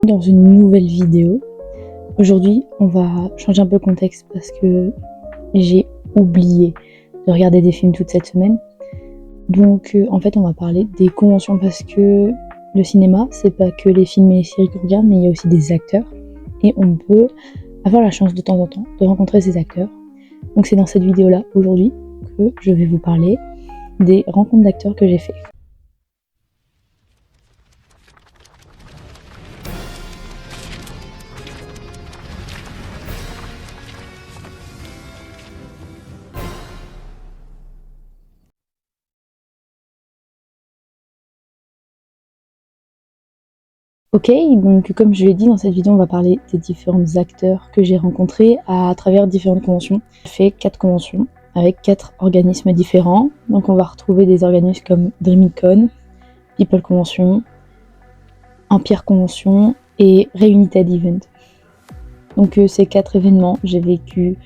Dans une nouvelle vidéo. Aujourd'hui, on va changer un peu le contexte parce que j'ai oublié de regarder des films toute cette semaine. Donc en fait, on va parler des conventions parce que le cinéma, c'est pas que les films et les séries qu'on regarde, mais il y a aussi des acteurs. Et on peut avoir la chance de temps en temps de rencontrer ces acteurs. Donc c'est dans cette vidéo-là, aujourd'hui, que je vais vous parler des rencontres d'acteurs que j'ai fait. Ok, donc comme je l'ai dit dans cette vidéo, on va parler des différents acteurs que j'ai rencontrés à travers différentes conventions. J'ai fait 4 conventions avec 4 organismes différents. Donc on va retrouver des organismes comme DreamingCon, People Convention, Empire Convention et Reunited Event. Donc ces 4 événements, j'ai vécu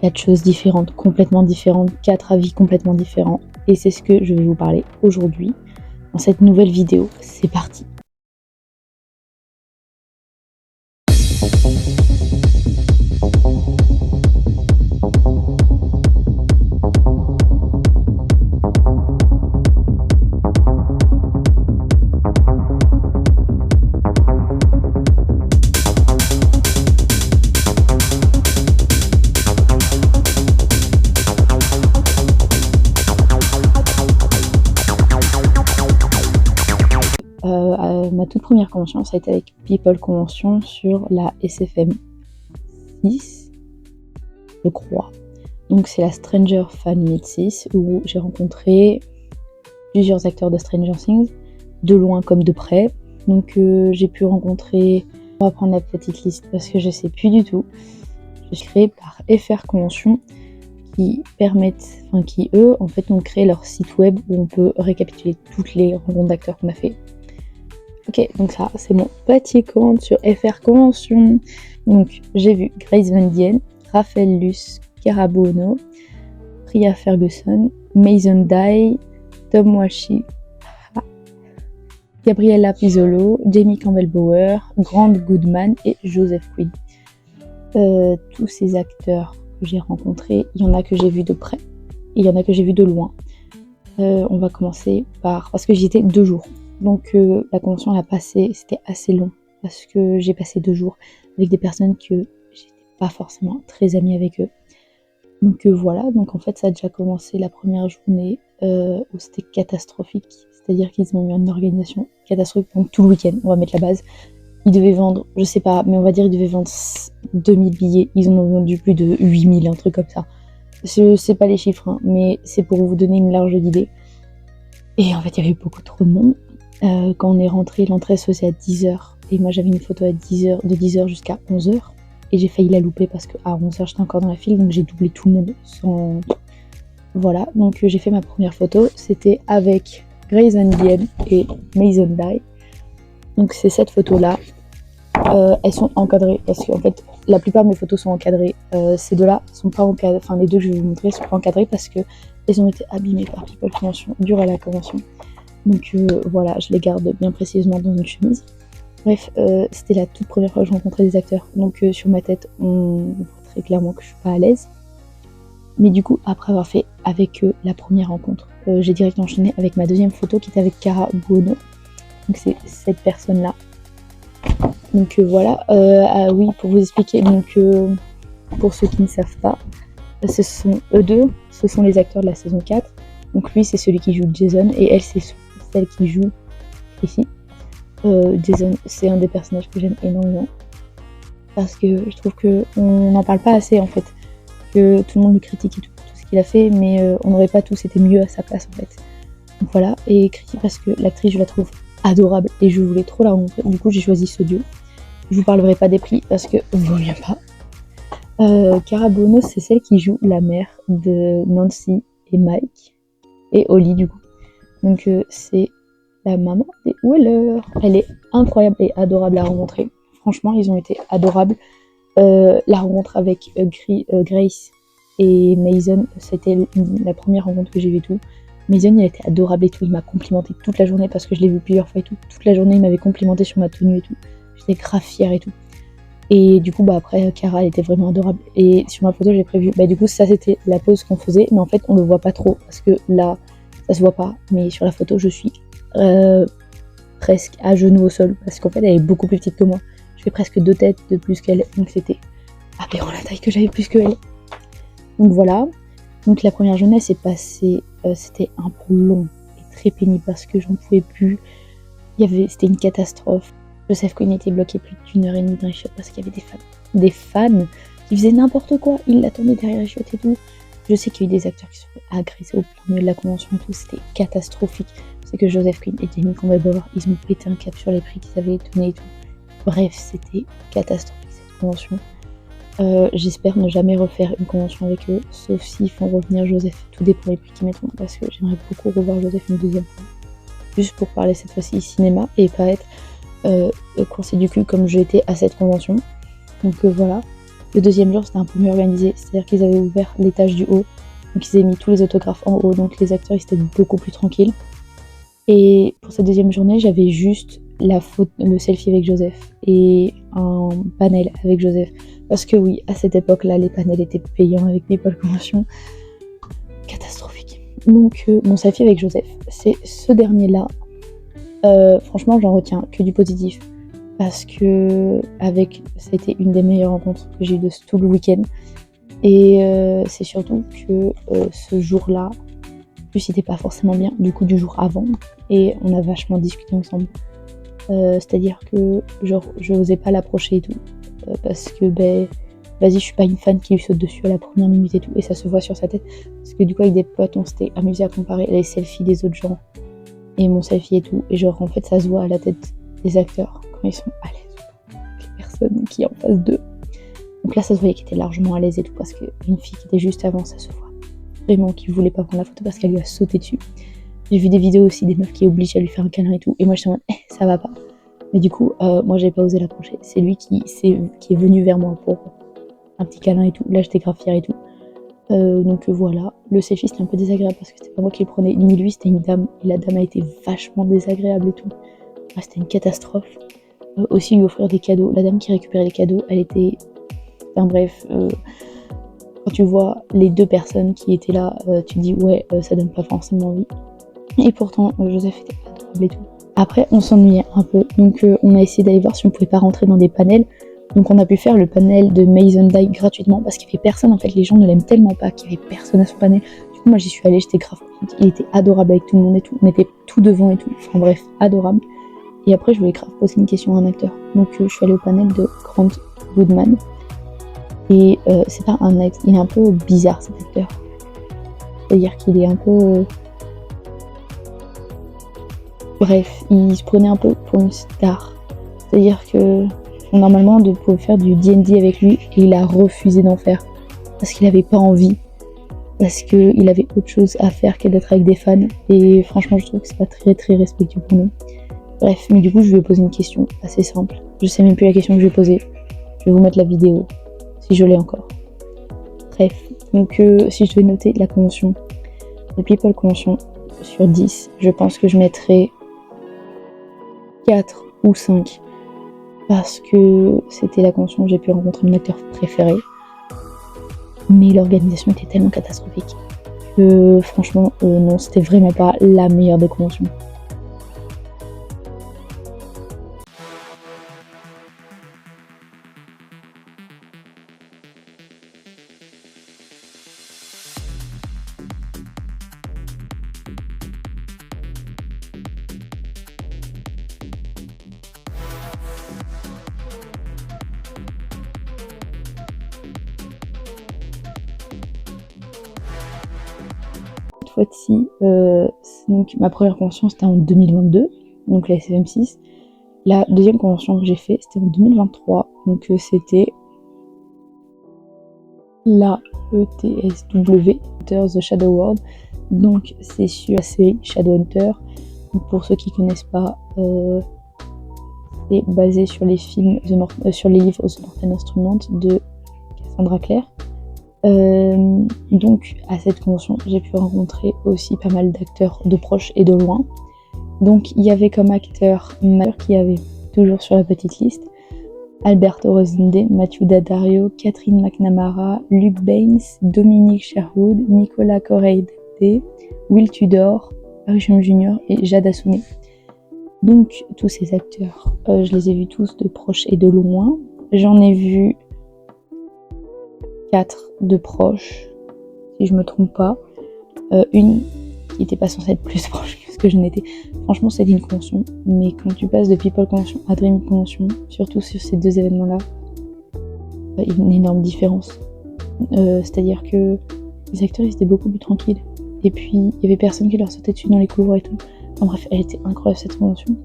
4 choses différentes, complètement différentes, 4 avis complètement différents. Et c'est ce que je vais vous parler aujourd'hui dans cette nouvelle vidéo. C'est parti! Ma toute première convention, ça a été avec People Convention sur la SFM 6, je crois. Donc c'est la Stranger Family 6 où j'ai rencontré plusieurs acteurs de Stranger Things, de loin comme de près. Donc j'ai pu rencontrer, on va prendre la petite liste parce que je sais plus du tout. Je suis créée par FR Convention qui permettent, qui eux en fait ont créé leur site web où on peut récapituler toutes les rencontres d'acteurs qu'on a fait. Ok, donc ça, c'est mon petit compte sur FR Convention. Donc, j'ai vu Grace Van Dien, Raphaël Luce, Cara Buono, Priya Ferguson, Mason Dye, Tom Washi, Gabriella Pizzolo, Jamie Campbell-Bower, Grant Goodman et Joseph Quinn. Tous ces acteurs que j'ai rencontrés, il y en a que j'ai vus de près et il y en a que j'ai vus de loin. On va commencer parce que j'y étais 2 jours. Donc la convention a passé, c'était assez long parce que j'ai passé 2 jours avec des personnes que j'étais pas forcément très amie avec eux. Donc voilà, donc en fait ça a déjà commencé la première journée où c'était catastrophique. C'est-à-dire qu'ils ont eu une organisation catastrophique donc tout le week-end, on va mettre la base. Ils devaient vendre, je sais pas, mais on va dire ils devaient vendre 2000 billets, ils en ont vendu plus de 8000, un truc comme ça. Je sais pas les chiffres, hein, mais c'est pour vous donner une large idée. Et en fait il y avait beaucoup trop de monde. Quand on est rentré, l'entrée se faisait à 10h et moi j'avais une photo à 10h, de 10h jusqu'à 11h et j'ai failli la louper parce qu'à 11h j'étais encore dans la file donc j'ai doublé tout le monde sans... Voilà, donc j'ai fait ma première photo, c'était avec Grace Van Dien et Mason Dye. Donc c'est cette photo là, elles sont encadrées parce qu'en fait la plupart de mes photos sont encadrées. Ces deux là sont pas encadrées, enfin les deux que je vais vous montrer sont pas encadrées parce que elles ont été abîmées par People Convention durant la convention. Donc voilà, je les garde bien précisément dans une chemise. Bref, c'était la toute première fois que je rencontrais des acteurs. Donc sur ma tête, on voit très clairement que je suis pas à l'aise. Mais du coup, après avoir fait avec eux la première rencontre, j'ai directement enchaîné avec ma deuxième photo qui était avec Cara Buono. Donc c'est cette personne-là. Donc voilà, ah oui, pour vous expliquer, donc pour ceux qui ne savent pas, ce sont eux deux, ce sont les acteurs de la saison 4. Donc lui, c'est celui qui joue Jason et elle, c'est celle qui joue ici. Jason, c'est un des personnages que j'aime énormément parce que je trouve qu'on n'en parle pas assez en fait, que tout le monde le critique et tout ce qu'il a fait, mais on n'aurait pas tous été mieux à sa place en fait. Donc voilà, et critique parce que l'actrice je la trouve adorable et je voulais trop la rencontrer, du coup j'ai choisi ce duo. Je vous parlerai pas des prix parce que vaut mieux pas. Cara Buono, c'est celle qui joue la mère de Nancy et Mike et Holly du coup. Donc c'est la maman des Weller. Elle est incroyable et adorable à rencontrer. Franchement, ils ont été adorables. La rencontre avec Grace et Mason, c'était la première rencontre que j'ai vue et tout. Mason, il a été adorable et tout. Il m'a complimenté toute la journée parce que je l'ai vu plusieurs fois et tout. Toute la journée, il m'avait complimenté sur ma tenue et tout. j'étais grave fière et tout. Et du coup, bah après, Cara, elle était vraiment adorable. Et sur ma photo, j'ai prévu, bah du coup, ça c'était la pose qu'on faisait, mais en fait, on le voit pas trop, parce que là, ça se voit pas, mais sur la photo, je suis presque à genoux au sol, parce qu'en fait, elle est beaucoup plus petite que moi. Je fais presque 2 têtes de plus qu'elle, donc c'était aberrant la taille que j'avais plus qu'elle. Donc voilà. Donc la première journée s'est passée, c'était un peu long et très pénible parce que j'en pouvais plus. C'était une catastrophe. Joseph Quinn était bloqué plus d'1 h 30 dans les chiottes parce qu'il y avait des fans qui faisaient n'importe quoi. Ils l'attendaient derrière les chiottes et tout. Je sais qu'il y a eu des acteurs qui se sont agressés au plein milieu de la convention et tout. C'était catastrophique. C'est que Joseph Quinn et Jamie Campbell, ils ont pété un cap sur les prix qu'ils avaient donnés et tout. Bref, c'était catastrophique cette convention. J'espère ne jamais refaire une convention avec eux, sauf s'ils font revenir Joseph. Tout dépend des prix qu'ils mettront, parce que j'aimerais beaucoup revoir Joseph une deuxième fois. Juste pour parler cette fois-ci cinéma et pas être coincé du cul comme j'ai été à cette convention. Donc voilà. Le deuxième jour, c'était un peu mieux organisé, c'est-à-dire qu'ils avaient ouvert l'étage du haut, donc ils avaient mis tous les autographes en haut, donc les acteurs ils étaient beaucoup plus tranquilles. Et pour cette deuxième journée, j'avais juste le selfie avec Joseph et un panel avec Joseph. Parce que oui, à cette époque-là, les panels étaient payants avec People Convention. Catastrophique. Donc mon selfie avec Joseph, c'est ce dernier-là. Franchement, j'en retiens que du positif. Parce que ça a été une des meilleures rencontres que j'ai eues de tout le week-end. Et c'est surtout que ce jour-là, en plus, il était pas forcément bien, du coup, du jour avant. Et on a vachement discuté ensemble. C'est-à-dire que genre, je n'osais pas l'approcher et tout. Parce que vas-y, je suis pas une fan qui lui saute dessus à la première minute et tout. Et ça se voit sur sa tête. Parce que du coup, avec des potes, on s'était amusé à comparer les selfies des autres gens. Et mon selfie et tout. Et genre, en fait, ça se voit à la tête des acteurs quand ils sont à l'aise avec les personnes qui est en face d'eux. Donc là, ça se voyait qu'ils étaient largement à l'aise et tout. Parce qu'une fille qui était juste avant, ça se voit vraiment qu'il voulait pas prendre la photo parce qu'elle lui a sauté dessus. J'ai vu des vidéos aussi des meufs qui obligent à lui faire un câlin et tout. Et moi, j'étais en mode, ça va pas. Mais du coup, moi, j'avais pas osé l'approcher. C'est lui qui est venu vers moi pour un petit câlin et tout. Là, j'étais grave fière et tout. Donc voilà. Le selfie, c'était un peu désagréable parce que c'était pas moi qui le prenais. Ni lui, c'était une dame. Et la dame a été vachement désagréable et tout. Ouais, c'était une catastrophe. Aussi, lui offrir des cadeaux. La dame qui récupérait les cadeaux, elle était... Enfin bref... Quand tu vois les deux personnes qui étaient là, tu te dis ouais, ça donne pas forcément envie. Et pourtant, Joseph était adorable et tout. Après, on s'ennuyait un peu, donc on a essayé d'aller voir si on pouvait pas rentrer dans des panels. Donc on a pu faire le panel de Mason Dye gratuitement parce qu'il y avait personne. En fait, les gens ne l'aiment tellement pas qu'il y avait personne à son panel. Du coup, moi j'y suis allée, j'étais grave contente. Il était adorable avec tout le monde et tout. On était tout devant et tout. Enfin bref, adorable. Et après, je voulais grave poser une question à un acteur. Donc je suis allée au panel de Grant Goodman. Et c'est pas un acte, il est un peu bizarre cet acteur. C'est-à-dire qu'il est un peu... Bref, il se prenait un peu pour une star. C'est-à-dire que normalement on pouvait faire du D&D avec lui et il a refusé d'en faire. Parce qu'il avait pas envie. Parce qu'il avait autre chose à faire que d'être avec des fans. Et franchement je trouve que c'est pas très très respectueux pour nous. Bref, mais du coup je lui ai posé une question assez simple. Je sais même plus la question que je lui ai posée. Je vais vous mettre la vidéo. Si je l'ai encore. Bref, donc si je devais noter la convention, la People Convention sur 10, je pense que je mettrais 4 ou 5 parce que c'était la convention où j'ai pu rencontrer mon acteur préféré. Mais l'organisation était tellement catastrophique que franchement, non, c'était vraiment pas la meilleure des conventions. Cette fois-ci, donc ma première convention c'était en 2022, donc la SFM6. La deuxième convention que j'ai fait c'était en 2023, donc c'était la ETSW, The Shadow World. Donc c'est sur la série Shadowhunter. Donc, pour ceux qui connaissent pas, c'est basé sur les films sur les livres The Northern Instrument de Cassandra Clare. Donc à cette convention j'ai pu rencontrer aussi pas mal d'acteurs de proche et de loin. Donc il y avait comme acteur qui avait toujours sur la petite liste Alberto Rosende, Matthew Daddario, Catherine McNamara, Luke Baines, Dominic Sherwood, Nicolas Correide, Will Tudor, Harrison Jr. et Jade Assoumé. Donc tous ces acteurs, je les ai vus tous de proche et de loin. J'en ai vu 4 de proche, si je me trompe pas. Une qui n'était pas censée être plus proche que ce que je n'étais. Franchement, c'était une convention. Mais quand tu passes de People Convention à Dream Convention, surtout sur ces 2 événements-là, il y a une énorme différence. C'est-à-dire que les acteurs, ils étaient beaucoup plus tranquilles. Et puis, il y avait personne qui leur sautait dessus dans les couloirs et tout. Enfin bref, elle était incroyable cette convention.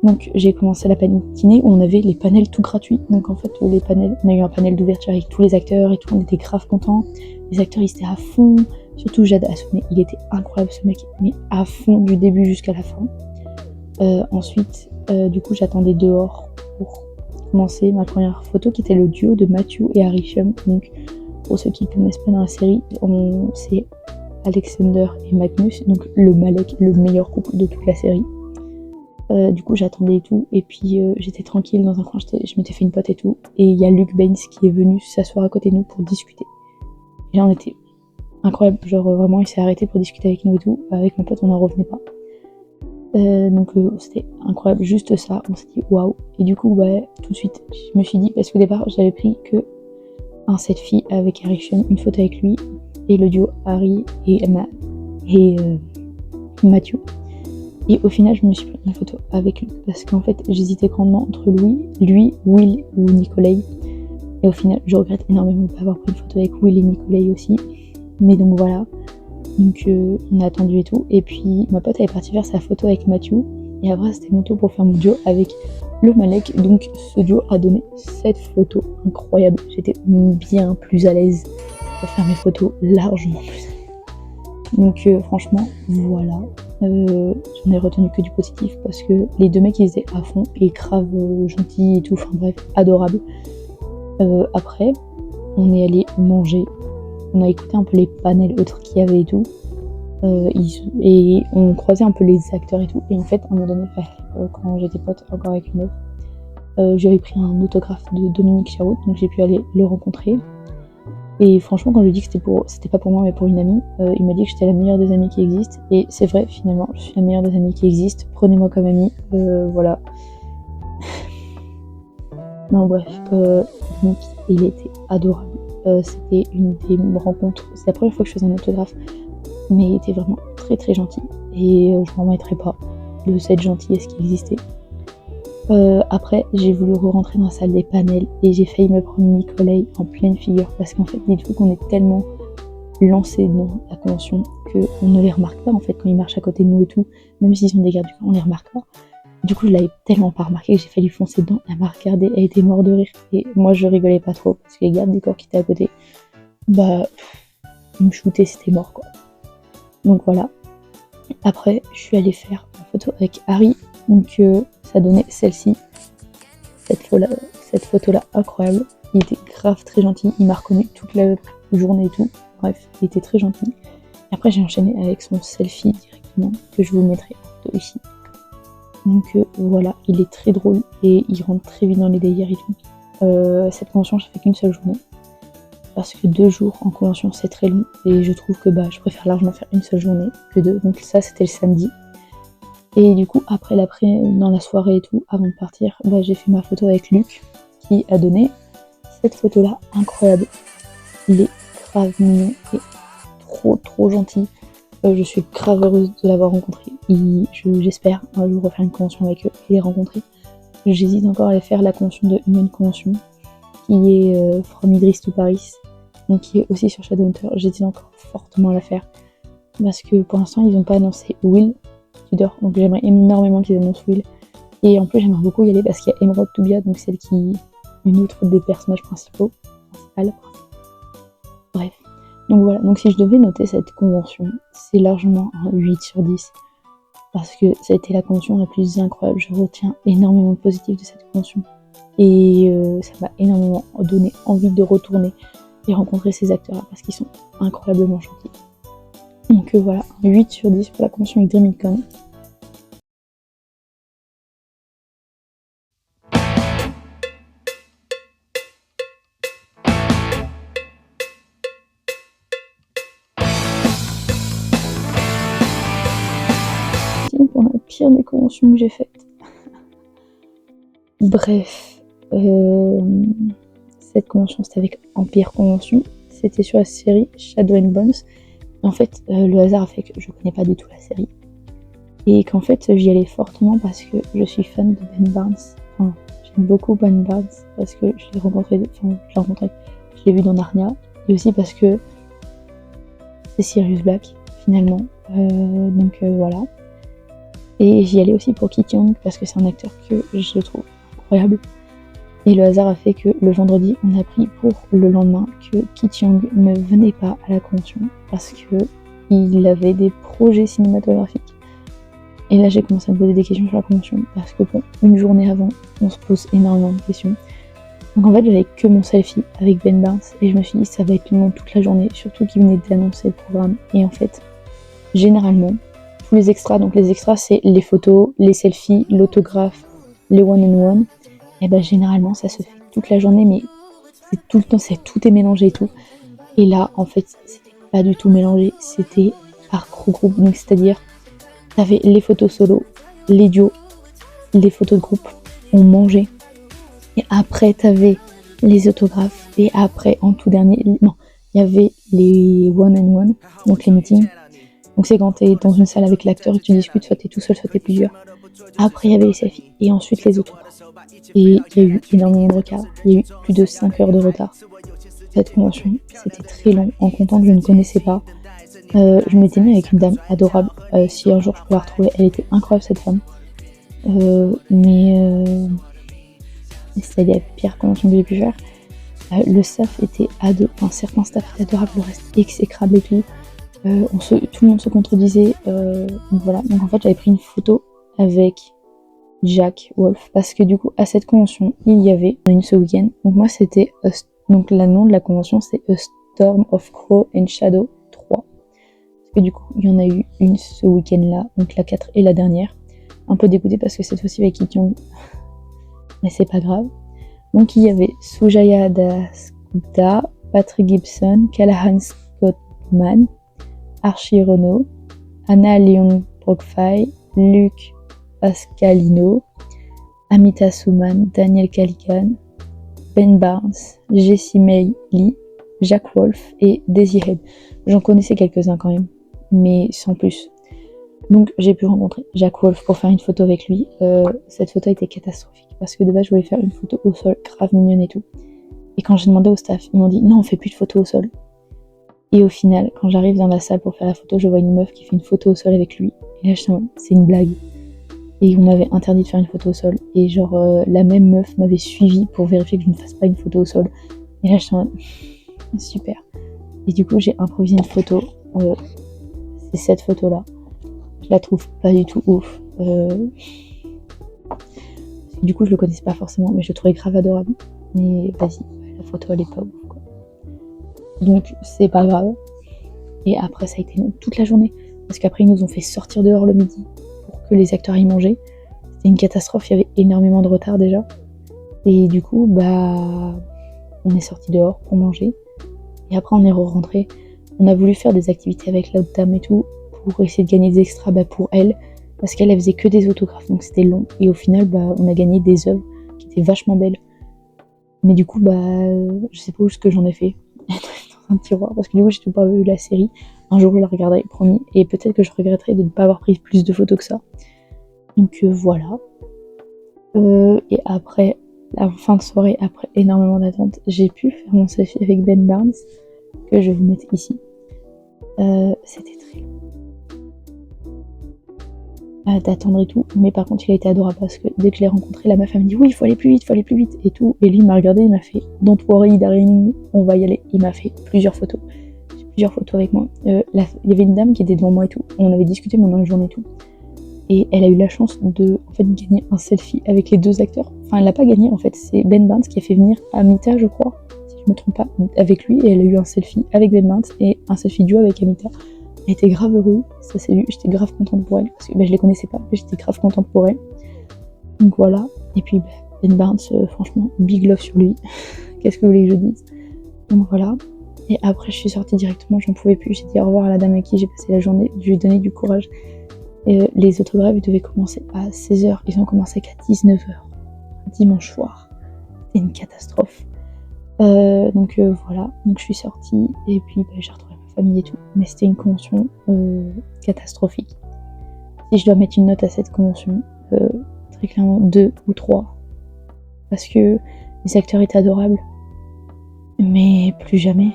Donc j'ai commencé la matinée où on avait les panels tout gratuits. Donc en fait, les panels, on a eu un panel d'ouverture avec tous les acteurs et tout, on était grave contents. Les acteurs, ils étaient à fond. Surtout Jade Assoumé, il était incroyable ce mec, mais à fond du début jusqu'à la fin. Ensuite, du coup, j'attendais dehors pour commencer ma première photo qui était le duo de Matthew et Harrison. Donc pour ceux qui ne connaissent pas dans la série, c'est Alexander et Magnus, donc le Malek, le meilleur couple de toute la série. Du coup j'attendais et tout, et puis j'étais tranquille dans un coin, je m'étais fait une pote et tout, et il y a Luke Baines qui est venu s'asseoir à côté de nous pour discuter. Et là on était incroyable, genre vraiment il s'est arrêté pour discuter avec nous et tout, avec ma pote on n'en revenait pas. Donc c'était incroyable, juste ça, on s'est dit waouh. Et du coup tout de suite je me suis dit, parce qu'au départ j'avais pris que un selfie avec Harrison, une photo avec lui, et le duo Harry et Emma et Matthew. Et au final, je me suis pris une photo avec lui parce qu'en fait, j'hésitais grandement entre lui, Will ou Nicolai. Et au final, je regrette énormément de ne pas avoir pris une photo avec Will et Nicolai aussi. Mais donc voilà. Donc on a attendu et tout. Et puis ma pote elle est partie faire sa photo avec Matthew. Et après, c'était mon tour pour faire mon duo avec le Malek. Donc ce duo a donné cette photo incroyable. J'étais bien plus à l'aise pour faire mes photos, largement plus à l'aise. Donc franchement, voilà. J'en ai retenu que du positif parce que les 2 mecs ils étaient à fond et grave gentils et tout, enfin bref, adorables. Après, on est allé manger, on a écouté un peu les panels autres qu'il y avait et tout, et on croisait un peu les acteurs et tout. Et en fait, à un moment donné, quand j'étais pote encore avec une meuf, j'avais pris un autographe de Dominic Sherwood, donc j'ai pu aller le rencontrer. Et franchement, quand je lui ai dit que c'était pas pour moi mais pour une amie, il m'a dit que j'étais la meilleure des amies qui existent. Et c'est vrai, finalement, je suis la meilleure des amies qui existent. Prenez-moi comme amie, voilà. Non, bref, donc il était adorable. C'était une des rencontres, c'est la première fois que je faisais un autographe, mais il était vraiment très très gentil. Et je m'en remettrai pas de cette gentillesse qui existait. Après, j'ai voulu re-rentrer dans la salle des panels et j'ai failli me prendre Nicolai en pleine figure parce qu'en fait, dites-vous qu'on est tellement lancé dans la convention qu'on ne les remarque pas en fait quand ils marchent à côté de nous et tout, même s'ils sont des gardes du corps, on les remarque pas. Du coup, je l'avais tellement pas remarqué que j'ai failli foncer dedans. Elle m'a regardé, elle était morte de rire et moi je rigolais pas trop parce que les gardes du corps qui étaient à côté, ils me shootaient, c'était mort quoi. Donc voilà. Après, je suis allée faire une photo avec Harry. Donc ça donnait celle-ci, cette photo-là incroyable. Il était grave très gentil, il m'a reconnu toute la journée et tout. Bref, il était très gentil. Et après j'ai enchaîné avec son selfie directement, que je vous mettrai en photo ici. Donc voilà, il est très drôle et il rentre très vite dans les délires et tout. Cette convention, je fais qu'une seule journée. Parce que 2 jours en convention c'est très long. Et je trouve que je préfère largement faire une seule journée que 2. Donc ça c'était le samedi. Et du coup, après dans la soirée et tout, avant de partir, j'ai fait ma photo avec Luc, qui a donné cette photo-là incroyable. Il est grave mignon et trop gentil. Je suis grave heureuse de l'avoir rencontré. J'espère un jour refaire une convention avec eux et les rencontrer. J'hésite encore à aller faire la convention de Human Convention, qui est From Idris to Paris, donc qui est aussi sur Shadowhunter. J'hésite encore fortement à la faire, parce que pour l'instant, ils n'ont pas annoncé Will Tudor, donc j'aimerais énormément qu'ils annoncent Will. Et en plus, j'aimerais beaucoup y aller parce qu'il y a Emerald Tubia, donc celle qui est une autre des personnages principaux. Bref. Donc voilà, donc si je devais noter cette convention, c'est largement un 8 sur 10. Parce que ça a été la convention la plus incroyable. Je retiens énormément de positif de cette convention. Et ça m'a énormément donné envie de retourner et rencontrer ces acteurs-là parce qu'ils sont incroyablement gentils. Donc voilà, 8 sur 10 pour la convention avec DreamCon. pire des conventions que j'ai faites. Bref, cette convention c'était avec Empire Convention, c'était sur la série Shadow and Bones. En fait, le hasard a fait que je connais pas du tout la série. Et qu'en fait, j'y allais fortement parce que je suis fan de Ben Barnes. Enfin, j'aime beaucoup Ben Barnes parce que je l'ai rencontré, je l'ai vu dans Narnia. Et aussi parce que c'est Sirius Black, finalement. Donc voilà. Et j'y allais aussi pour Ki Young parce que c'est un acteur que je trouve incroyable. Et le hasard a fait que le vendredi, on a appris pour le lendemain que Ki Young ne venait pas à la convention parce que il avait des projets cinématographiques. Et là, j'ai commencé à me poser des questions sur la convention parce que bon, une journée avant, on se pose énormément de questions. Donc en fait, j'avais que mon selfie avec Ben Barnes et je me suis dit ça va être long toute la journée, surtout qu'il venait d'annoncer le programme. Et en fait, généralement, tous les extras, donc les extras c'est les photos, les selfies, l'autographe, les one-on-one, et ben généralement ça se fait toute la journée, mais c'est tout le temps, tout est mélangé et tout. Et là, en fait, c'était pas du tout mélangé, c'était par groupe, donc c'est-à-dire t'avais les photos solo, les duos, les photos de groupe, on mangeait. Et après, t'avais les autographes. Et après, en tout dernier, non, il y avait les one-on-one, donc les meetings. Donc c'est quand t'es dans une salle avec l'acteur et tu discutes, soit t'es tout seul, soit t'es plusieurs. Après, il y avait les selfies. Et ensuite, les autographes. Et il y a eu énormément de retard. Il y a eu plus de 5 heures de retard. Cette convention, c'était très long, en comptant que je ne connaissais pas. Je m'étais mis avec une dame adorable. Si un jour je pouvais la retrouver, elle était incroyable cette femme. Mais c'était la pire convention que j'ai pu faire. Le staff était adorable, enfin certains staffs étaient adorables, le reste exécrable et tout. Tout le monde se contredisait. Donc voilà. Donc en fait j'avais pris une photo avec Jack Wolf parce que du coup à cette convention il y avait une ce week-end. Donc moi c'était donc le nom de la convention c'est A Storm of Crow and Shadow 3. Parce que du coup, il y en a eu une ce week-end-là, donc la 4 et la dernière. Un peu dégoûtée parce que cette fois-ci avec Ki Young, mais c'est pas grave. Donc il y avait Sujaya Das Patrick Gibson, Callahan Scottman, Archie Renault, Anna Leon Brockfay, Luc Pascalino, Amita Suman, Daniel Caligan, Ben Barnes, Jessie May Lee, Jack Wolf et Daisy Head. J'en connaissais quelques-uns quand même, mais sans plus. Donc j'ai pu rencontrer Jack Wolf pour faire une photo avec lui. Cette photo était catastrophique parce que de base je voulais faire une photo au sol, grave mignonne et tout. Et quand j'ai demandé au staff, ils m'ont dit non, on fait plus de photos au sol. Et au final, quand j'arrive dans la salle pour faire la photo, je vois une meuf qui fait une photo au sol avec lui. Et là je sens, c'est une blague. Et on m'avait interdit de faire une photo au sol. Et genre la même meuf m'avait suivi pour vérifier que je ne fasse pas une photo au sol. Et là je sens super. Et du coup j'ai improvisé une photo. C'est cette photo là. Je la trouve pas du tout ouf. Du coup je le connaissais pas forcément, mais je le trouvais grave adorable. Mais vas-y, la photo elle est pas ouf quoi. Donc c'est pas grave. Et après ça a été long toute la journée. Parce qu'après ils nous ont fait sortir dehors le midi pour que les acteurs aillent manger. C'était une catastrophe, il y avait énormément de retard déjà. Et du coup on est sorti dehors pour manger. Et après on est rentré. On a voulu faire des activités avec l'autre dame et tout pour essayer de gagner des extras pour elle. Parce qu'elle faisait que des autographes, donc c'était long. Et au final, on a gagné des œuvres qui étaient vachement belles. Mais du coup, je sais pas où ce que j'en ai fait. Dans un tiroir, parce que du coup, j'ai tout pas vu la série. Un jour, je la regarderai, promis. Et peut-être que je regretterai de ne pas avoir pris plus de photos que ça. Donc voilà. Et après, la fin de soirée, après énormément d'attente, j'ai pu faire mon selfie avec Ben Barnes, que je vais vous mettre ici. C'était très long. D'attendre et tout, mais par contre il a été adorable parce que dès que je l'ai rencontré, la meuf elle m'a dit oui il faut aller plus vite et tout, et lui il m'a regardé, il m'a fait don't worry darling, on va y aller. Il m'a fait plusieurs photos avec moi. Il y avait une dame qui était devant moi et tout, on avait discuté pendant la journée et tout, et elle a eu la chance de en fait gagner un selfie avec les deux acteurs. Enfin elle l'a pas gagné en fait, c'est Ben Barnes qui a fait venir Amita je crois, si je me trompe pas, avec lui, et elle a eu un selfie avec Ben Barnes et un selfie duo avec Amita. Elle était grave heureuse, ça s'est vu, j'étais grave contente pour elle, parce que je les connaissais pas, mais j'étais grave contente pour elle. Donc voilà, et puis Ben Barnes, franchement, big love sur lui, qu'est-ce que vous voulez que je dise. Donc voilà, et après je suis sortie directement, j'en pouvais plus, j'ai dit au revoir à la dame avec qui j'ai passé la journée, je lui ai donné du courage, Les autographes devaient commencer à 16h, ils ont commencé qu'à 19h, dimanche soir. C'était une catastrophe. Voilà, donc je suis sortie et puis j'ai retrouvé ma famille et tout. Mais c'était une convention catastrophique. Si je dois mettre une note à cette convention, très clairement 2 ou 3. Parce que les acteurs étaient adorables. Mais plus jamais.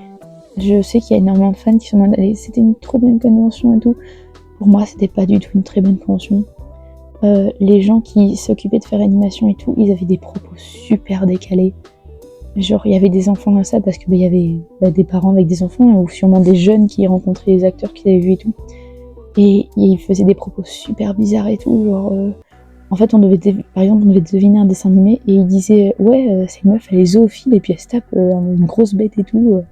Je sais qu'il y a énormément de fans qui sont en mode allez, c'était une trop bonne convention et tout. Pour moi, c'était pas du tout une très bonne convention. Les gens qui s'occupaient de faire l'animation et tout, ils avaient des propos super décalés. Genre, il y avait des enfants dans ça parce que il y avait des parents avec des enfants ou sûrement des jeunes qui rencontraient les acteurs qu'ils avaient vus et tout. Et ils faisaient des propos super bizarres et tout. Genre, en fait, par exemple, on devait deviner un dessin animé et ils disaient ouais, cette meuf elle est zoophile et puis elle se tape une grosse bête et tout.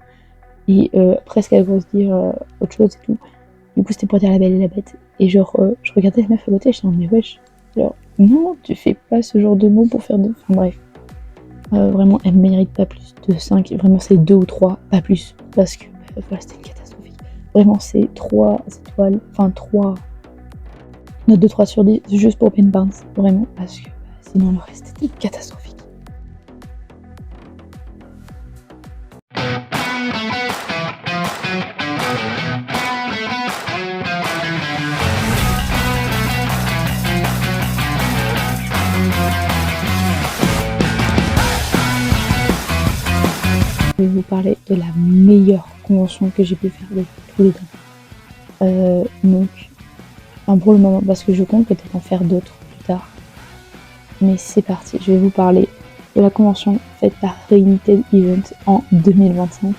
Et presque elle va se dire autre chose et tout. Du coup, c'était pour dire La Belle et la Bête. Et genre, je regardais la meuf à côté et j'étais en mais wesh. Genre, non, tu fais pas ce genre de mots pour faire de. Enfin bref. Vraiment, elle mérite pas plus de 5. Vraiment, c'est 2 ou 3, pas plus. Parce que voilà, c'était une catastrophique. Vraiment, c'est 3 étoiles. Enfin, 3 notes de 3 sur 10 juste pour Ben Barnes. Vraiment, parce que sinon, le reste était catastrophique. Je vais vous parler de la meilleure convention que j'ai pu faire de tous les temps. Pour le moment, parce que je compte peut-être en faire d'autres plus tard. Mais c'est parti, je vais vous parler de la convention faite par Reunited Event en 2025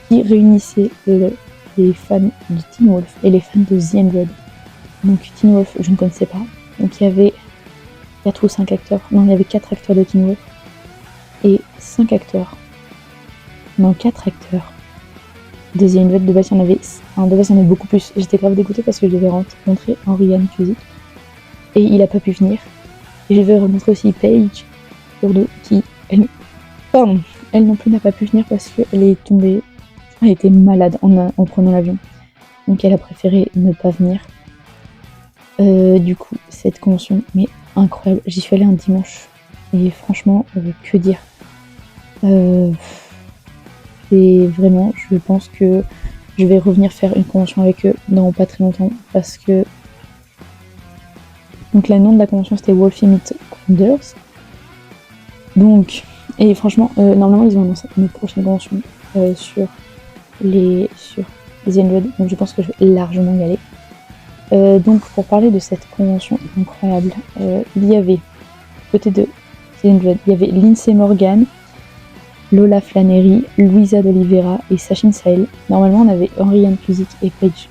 qui réunissait les fans de Teen Wolf et les fans de The Android. Donc Teen Wolf, je ne connaissais pas. Donc il y avait 4 ou 5 acteurs. Non, il y avait 4 acteurs de Teen Wolf et 5 acteurs. Non, 4 acteurs de The Android. De base, il y en avait beaucoup plus. J'étais grave dégoûtée parce que je devais rencontrer Henry Cusick et il a pas pu venir. Et je vais rencontrer aussi Paige Bordeaux qui, elle non plus n'a pas pu venir parce qu'elle est tombée, elle était malade en prenant l'avion. Donc elle a préféré ne pas venir. Du coup, cette convention, mais incroyable. J'y suis allée un dimanche et franchement, que dire. Et vraiment, je pense que je vais revenir faire une convention avec eux dans pas très longtemps parce que donc le nom de la convention c'était Wolfie Meets Wonders. Donc, et franchement, normalement ils ont annoncé une prochaine convention sur les Android, donc je pense que je vais largement y aller. Donc pour parler de cette convention incroyable, il y avait côté de The Android, il y avait Lindsay Morgan, Lola Flannery, Luisa d'Oliveira et Sachin Sahel. Normalement on avait Henry Cusick et Paige,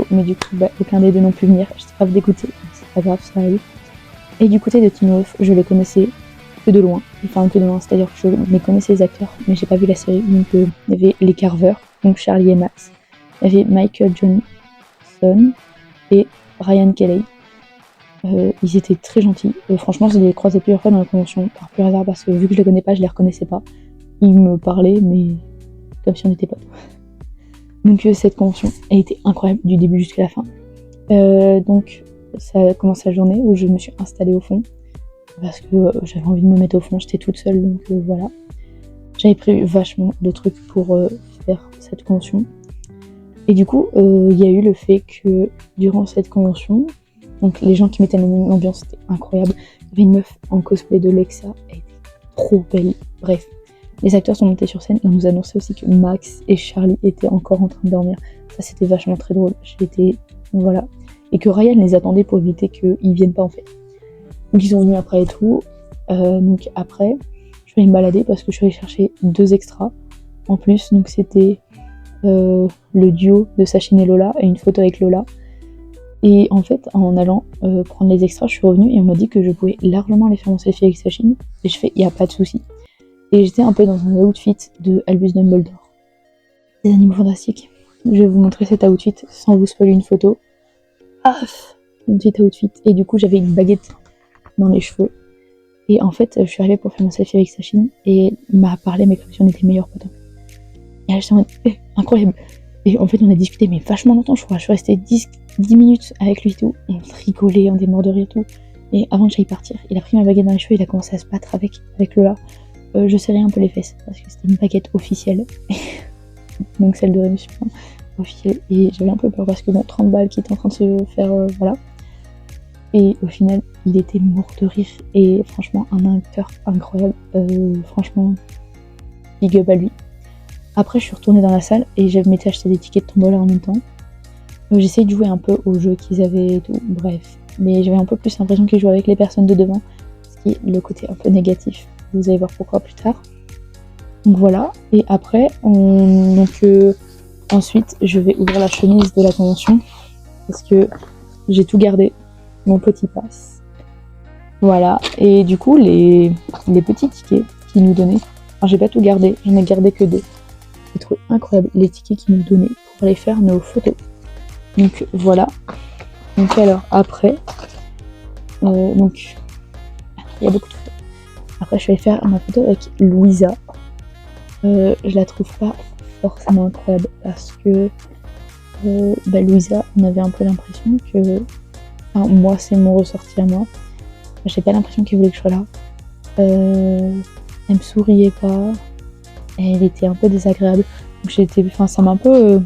mais du coup aucun des deux n'ont pu venir. J'étais grave dégoûtée, c'est pas grave, ça arrive. Et du côté de Teen Wolf, je les connaissais que de loin, c'est-à-dire que je les connaissais les acteurs, mais j'ai pas vu la série. Donc il y avait les Carver, donc Charlie et Max, il y avait Michael Johnson et Ryan Kelly. Ils étaient très gentils. Franchement, je les ai croisés plusieurs fois dans la convention, par pur hasard, parce que vu que je les connais pas, je les reconnaissais pas. Ils me parlaient, mais comme si on était potes. Donc cette convention a été incroyable du début jusqu'à la fin. Donc ça a commencé la journée où je me suis installée au fond parce que j'avais envie de me mettre au fond, j'étais toute seule, donc voilà. J'avais prévu vachement de trucs pour faire cette convention. Et du coup, il y a eu le fait que durant cette convention, donc les gens qui mettaient l'ambiance, c'était incroyable. Il y avait une meuf en cosplay de Lexa, elle était trop belle. Bref, les acteurs sont montés sur scène et on nous annonçait aussi que Max et Charlie étaient encore en train de dormir. Ça, c'était vachement très drôle. Voilà. Et que Ryan les attendait pour éviter qu'ils viennent pas en fait. Donc ils sont venus après et tout. Donc après, je suis allée me balader parce que je suis allée chercher 2 extras en plus. Donc c'était le duo de Sachin et Lola et une photo avec Lola. Et en fait, en allant prendre les extras, je suis revenue et on m'a dit que je pouvais largement aller faire mon selfie avec Sachin. Et je fais, y a pas de souci. Et j'étais un peu dans un outfit de Albus Dumbledore. Des animaux fantastiques. Je vais vous montrer cet outfit sans vous spoiler une photo. Ah, mon petit outfit. Et du coup, j'avais une baguette dans les cheveux. Et en fait, je suis arrivée pour faire mon selfie avec Sachin et il m'a parlé, mais comme si on était meilleurs potes. Et là, j'étais en mode, incroyable. Et en fait, on a discuté, mais vachement longtemps, je crois. Je suis restée 10 minutes avec lui et tout. On rigolait, on était morts de rire et tout. Et avant que j'aille partir, il a pris ma baguette dans les cheveux, il a commencé à se battre avec Lola. Je serrais un peu les fesses, parce que c'était une baguette officielle. Donc celle de Rémi Supplément officielle. Et j'avais un peu peur parce que bon, 30 balles qui étaient en train de se faire, voilà. Et au final, il était mort de rire. Et franchement, un acteur incroyable. Franchement, big up à lui. Après, je suis retournée dans la salle et je m'étais acheté des tickets de tombola en même temps. J'essayais de jouer un peu au jeu qu'ils avaient et tout, bref. Mais j'avais un peu plus l'impression qu'ils jouaient avec les personnes de devant, ce qui est le côté un peu négatif. Vous allez voir pourquoi plus tard. Donc voilà, et après, ensuite, je vais ouvrir la chemise de la convention, parce que j'ai tout gardé, mon petit pass. Voilà, et du coup, les petits tickets qu'ils nous donnaient, alors j'ai pas tout gardé, j'en ai gardé que 2. J'ai trouvé incroyable les tickets qu'ils nous donnaient pour aller faire nos photos. Donc voilà. Donc alors après, donc il y a beaucoup de photos. Après je suis allée faire ma photo avec Louisa. Je la trouve pas forcément incroyable parce que Louisa, on avait un peu l'impression que, enfin, moi c'est mon ressenti à moi. J'ai pas l'impression qu'elle voulait que je sois là. Elle me souriait pas. Elle était un peu désagréable. Donc ça m'a un peu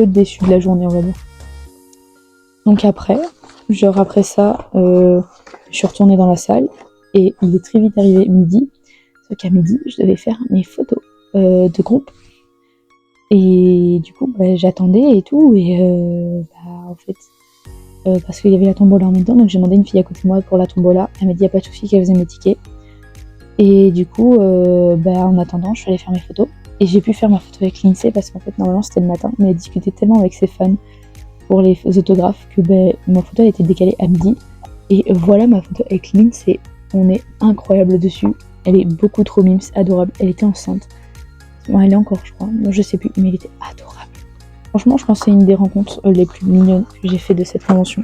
déçue de la journée, on va dire. Donc après ça, je suis retournée dans la salle et il est très vite arrivé midi. Sauf qu'à midi, je devais faire mes photos de groupe. Et du coup, j'attendais et tout. Et en fait, parce qu'il y avait la tombola en même temps, donc j'ai demandé à une fille à côté de moi pour la tombola. Elle m'a dit, y a pas de souci, qu'elle faisait mes tickets. Et du coup, en attendant, je suis allée faire mes photos. Et j'ai pu faire ma photo avec Lindsay parce qu'en fait, normalement, c'était le matin. Mais elle discutait tellement avec ses fans pour les autographes que ma photo a été décalée à midi. Et voilà ma photo avec Lindsay. On est incroyable dessus. Elle est beaucoup trop mimes, adorable. Elle était enceinte. Bon, elle est encore, je crois. Non, je sais plus, mais elle était adorable. Franchement, je pense que c'est une des rencontres les plus mignonnes que j'ai fait de cette convention.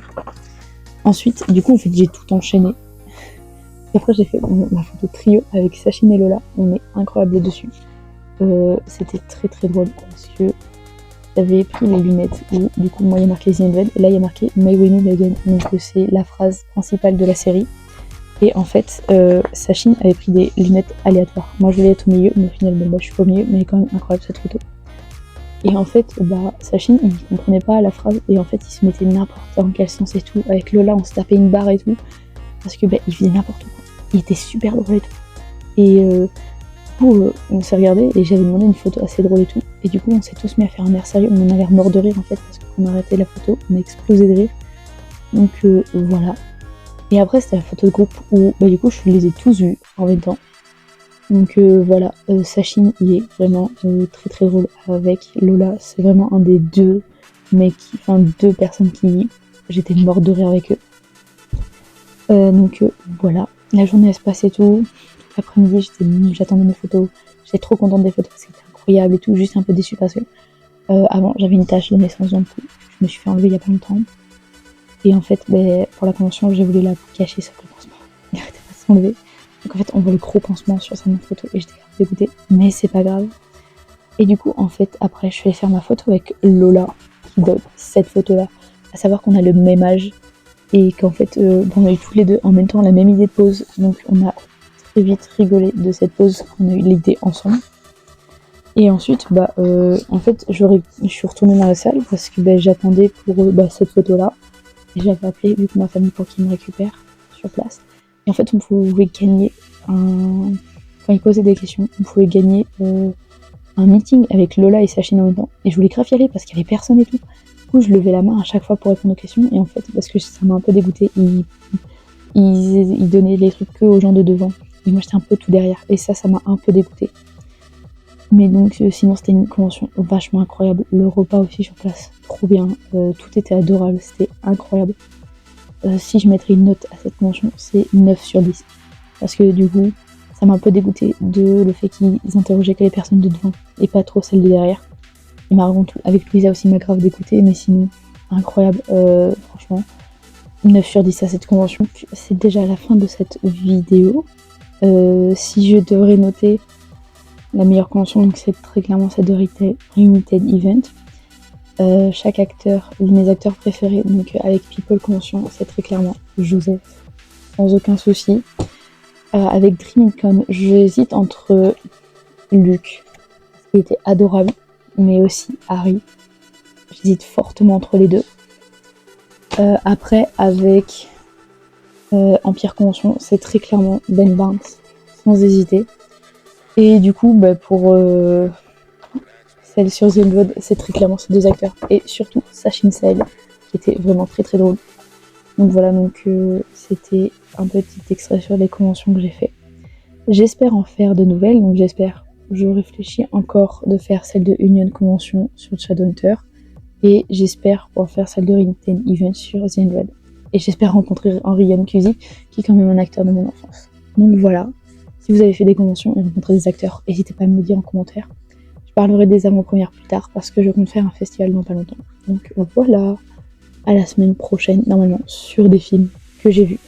Ensuite, du coup, en fait, j'ai tout enchaîné. Et après, j'ai fait ma photo trio avec Sachine et Lola. On est incroyable dessus. C'était très très drôle parce que j'avais pris les lunettes où, du coup, moi, il y a marqué The Invade. Et là, il y a marqué My Winning Again. Donc, c'est la phrase principale de la série. Et en fait, Sachine avait pris des lunettes aléatoires. Moi, je voulais être au milieu, mais au final, je suis pas au milieu, mais elle est quand même incroyable cette photo. Et en fait, Sachine, il comprenait pas la phrase, et en fait, il se mettait n'importe dans quel sens et tout. Avec Lola, on se tapait une barre et tout, parce que il faisait n'importe quoi. Il était super drôle et tout. Et du coup, on s'est regardé, et j'avais demandé une photo assez drôle et tout. Et du coup, on s'est tous mis à faire un air sérieux. On a l'air mort de rire en fait, parce qu'on a arrêté la photo, on a explosé de rire. Donc voilà. Et après, c'était la photo de groupe où, du coup, je les ai tous vus en même temps. Donc voilà, Sachine, il est vraiment très très drôle avec Lola. C'est vraiment un des deux deux personnes qui, j'étais morte de rire avec eux. Donc voilà, la journée elle se passait tout. L'après-midi, j'attendais mes photos. J'étais trop contente des photos parce que c'était incroyable et tout. Juste un peu déçue parce que avant, j'avais une tache de naissance dans le cou. Je me suis fait enlever il y a pas longtemps. Et en fait, pour la convention, j'ai voulu la cacher sur le pansement. Il arrêtait pas de s'enlever. Donc en fait, on voit le gros pansement sur sa photo et j'étais grave dégoûtée. Mais c'est pas grave. Et du coup, en fait, après, je suis allée faire ma photo avec Lola, qui donne cette photo-là. À savoir qu'on a le même âge et qu'en fait, on a eu tous les deux en même temps la même idée de pose. Donc on a très vite rigolé de cette pose qu'on a eu l'idée ensemble. Et ensuite, en fait, je suis retournée dans la salle parce que j'attendais pour cette photo-là. Et j'avais appelé du coup ma famille pour qu'ils me récupèrent sur place. Et en fait, on pouvait gagner quand ils posaient des questions, on pouvait gagner un meeting avec Lola et Sachine en même temps. Et je voulais grave y aller parce qu'il y avait personne et tout. Du coup, je levais la main à chaque fois pour répondre aux questions. Et en fait, parce que ça m'a un peu dégoûtée, ils donnaient les trucs que aux gens de devant. Et moi, j'étais un peu tout derrière. Et ça m'a un peu dégoûtée. Mais donc, sinon, c'était une convention vachement incroyable. Le repas aussi sur place, trop bien. Tout était adorable, c'était incroyable. Si je mettrais une note à cette convention, c'est 9 sur 10. Parce que du coup, ça m'a un peu dégoûté de le fait qu'ils interrogeaient que les personnes de devant et pas trop celles de derrière. Et ma rencontre avec Louisa aussi m'a grave dégoûté, mais sinon, incroyable. Franchement, 9 sur 10 à cette convention. C'est déjà la fin de cette vidéo. Si je devrais noter la meilleure convention, donc c'est très clairement celle de Reunited Event. Chaque acteur, mes acteurs préférés, donc avec People Convention, c'est très clairement Joseph, sans aucun souci. Avec DreamCon, j'hésite entre Luke, qui était adorable, mais aussi Harry. J'hésite fortement entre les deux. Après, avec Empire Convention, c'est très clairement Ben Barnes, sans hésiter. Et du coup, pour celle sur The Blood, c'est très clairement ces deux acteurs. Et surtout Sachin Sael, qui était vraiment très très drôle. Donc voilà, c'était un petit extrait sur les conventions que j'ai fait. J'espère en faire de nouvelles, donc je réfléchis encore de faire celle de Union Convention sur Shadowhunter. Et j'espère pouvoir faire celle de Rington Event sur The Undead. Et j'espère rencontrer Henry Yankuzi, qui est quand même un acteur de mon enfance. Donc voilà, si vous avez fait des conventions et rencontré des acteurs, n'hésitez pas à me le dire en commentaire. Je parlerai des avant-premières plus tard parce que je compte faire un festival dans pas longtemps. Donc voilà, à la semaine prochaine, normalement, sur des films que j'ai vus.